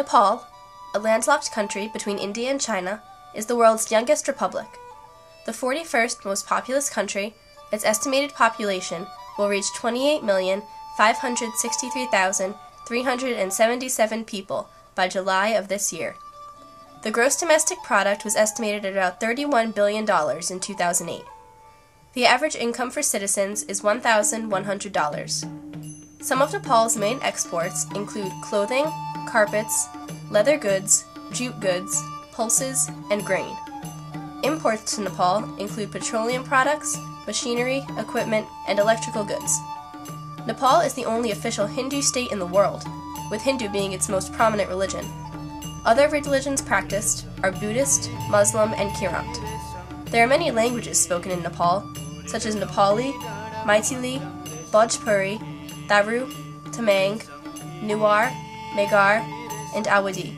Nepal, a landlocked country between India and China, is the world's youngest republic. The 41st most populous country, its estimated population will reach 28,563,377 people by July of this year. The gross domestic product was estimated at about $31 billion in 2008. The average income for citizens is $1,100. Some of Nepal's main exports include clothing, carpets, leather goods, jute goods, pulses, and grain. Imports to Nepal include petroleum products, machinery, equipment, and electrical goods. Nepal is the only official Hindu state in the world, with Hindu being its most prominent religion. Other religions practiced are Buddhist, Muslim, and Kirat. There are many languages spoken in Nepal, such as Nepali, Maithili, Bhojpuri, Tharu, Tamang, Newar, Megar, and Awadhi.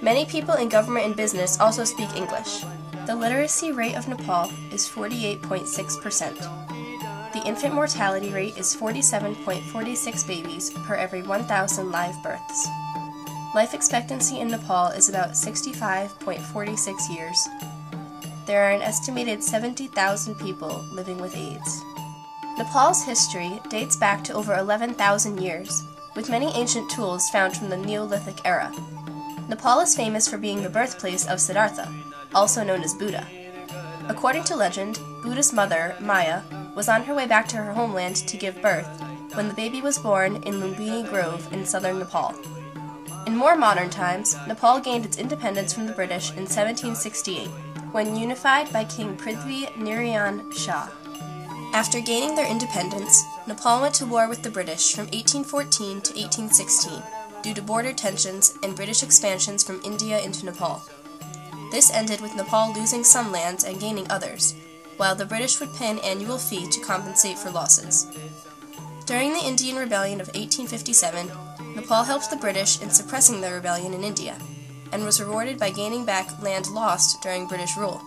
Many people in government and business also speak English. The literacy rate of Nepal is 48.6%. The infant mortality rate is 47.46 babies per every 1,000 live births. Life expectancy in Nepal is about 65.46 years. There are an estimated 70,000 people living with AIDS. Nepal's history dates back to over 11,000 years, with many ancient tools found from the Neolithic era. Nepal is famous for being the birthplace of Siddhartha, also known as Buddha. According to legend, Buddha's mother, Maya, was on her way back to her homeland to give birth when the baby was born in Lumbini Grove in southern Nepal. In more modern times, Nepal gained its independence from the British in 1768, when unified by King Prithvi Narayan Shah. After gaining their independence, Nepal went to war with the British from 1814 to 1816 due to border tensions and British expansions from India into Nepal. This ended with Nepal losing some lands and gaining others, while the British would pay an annual fee to compensate for losses. During the Indian Rebellion of 1857, Nepal helped the British in suppressing the rebellion in India, and was rewarded by gaining back land lost during British rule.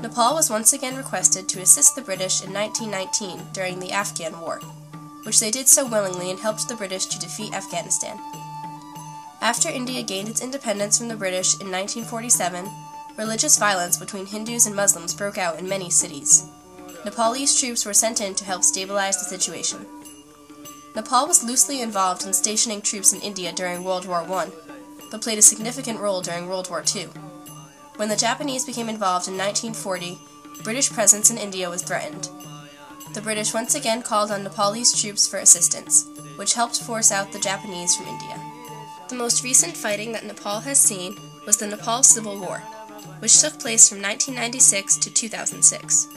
Nepal was once again requested to assist the British in 1919 during the Afghan War, which they did so willingly and helped the British to defeat Afghanistan. After India gained its independence from the British in 1947, religious violence between Hindus and Muslims broke out in many cities. Nepalese troops were sent in to help stabilize the situation. Nepal was loosely involved in stationing troops in India during World War I, but played a significant role during World War II. When the Japanese became involved in 1940, British presence in India was threatened. The British once again called on Nepalese troops for assistance, which helped force out the Japanese from India. The most recent fighting that Nepal has seen was the Nepal Civil War, which took place from 1996 to 2006.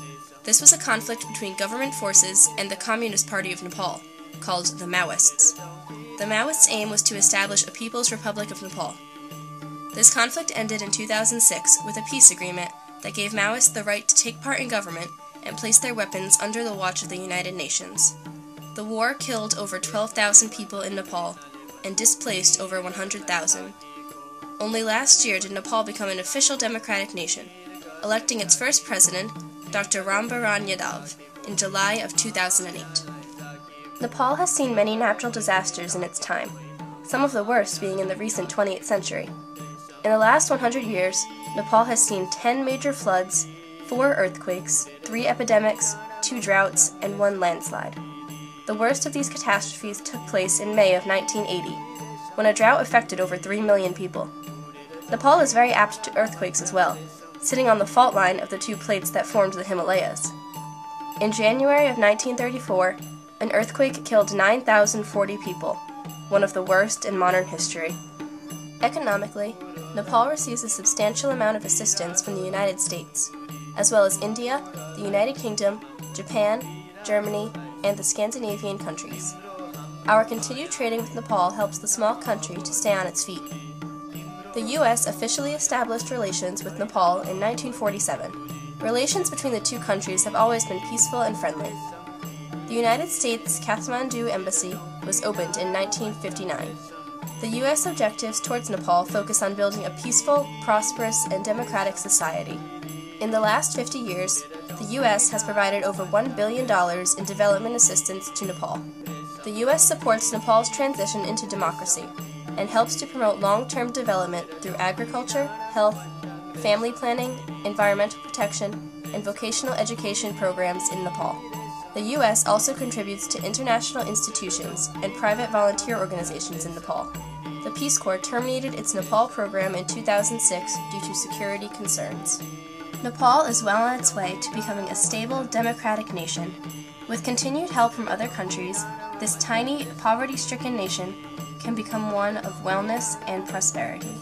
This was a conflict between government forces and the Communist Party of Nepal, called the Maoists. The Maoists' aim was to establish a People's Republic of Nepal. This conflict ended in 2006 with a peace agreement that gave Maoists the right to take part in government and place their weapons under the watch of the United Nations. The war killed over 12,000 people in Nepal and displaced over 100,000. Only last year did Nepal become an official democratic nation, electing its first president, Dr. Rambaran Yadav, in July of 2008. Nepal has seen many natural disasters in its time, some of the worst being in the recent 20th century. In the last 100 years, Nepal has seen 10 major floods, 4 earthquakes, 3 epidemics, 2 droughts, and 1 landslide. The worst of these catastrophes took place in May of 1980, when a drought affected over 3 million people. Nepal is very apt to earthquakes as well, sitting on the fault line of the 2 plates that formed the Himalayas. In January of 1934, an earthquake killed 9,040 people, one of the worst in modern history. Economically, Nepal receives a substantial amount of assistance from the United States, as well as India, the United Kingdom, Japan, Germany, and the Scandinavian countries. Our continued trading with Nepal helps the small country to stay on its feet. The U.S. officially established relations with Nepal in 1947. Relations between the 2 countries have always been peaceful and friendly. The United States Kathmandu Embassy was opened in 1959. The U.S. objectives towards Nepal focus on building a peaceful, prosperous, and democratic society. In the last 50 years, the U.S. has provided over $1 billion in development assistance to Nepal. The U.S. supports Nepal's transition into democracy, and helps to promote long-term development through agriculture, health, family planning, environmental protection, and vocational education programs in Nepal. The U.S. also contributes to international institutions and private volunteer organizations in Nepal. The Peace Corps terminated its Nepal program in 2006 due to security concerns. Nepal is well on its way to becoming a stable, democratic nation. With continued help from other countries, this tiny, poverty-stricken nation can become one of wellness and prosperity.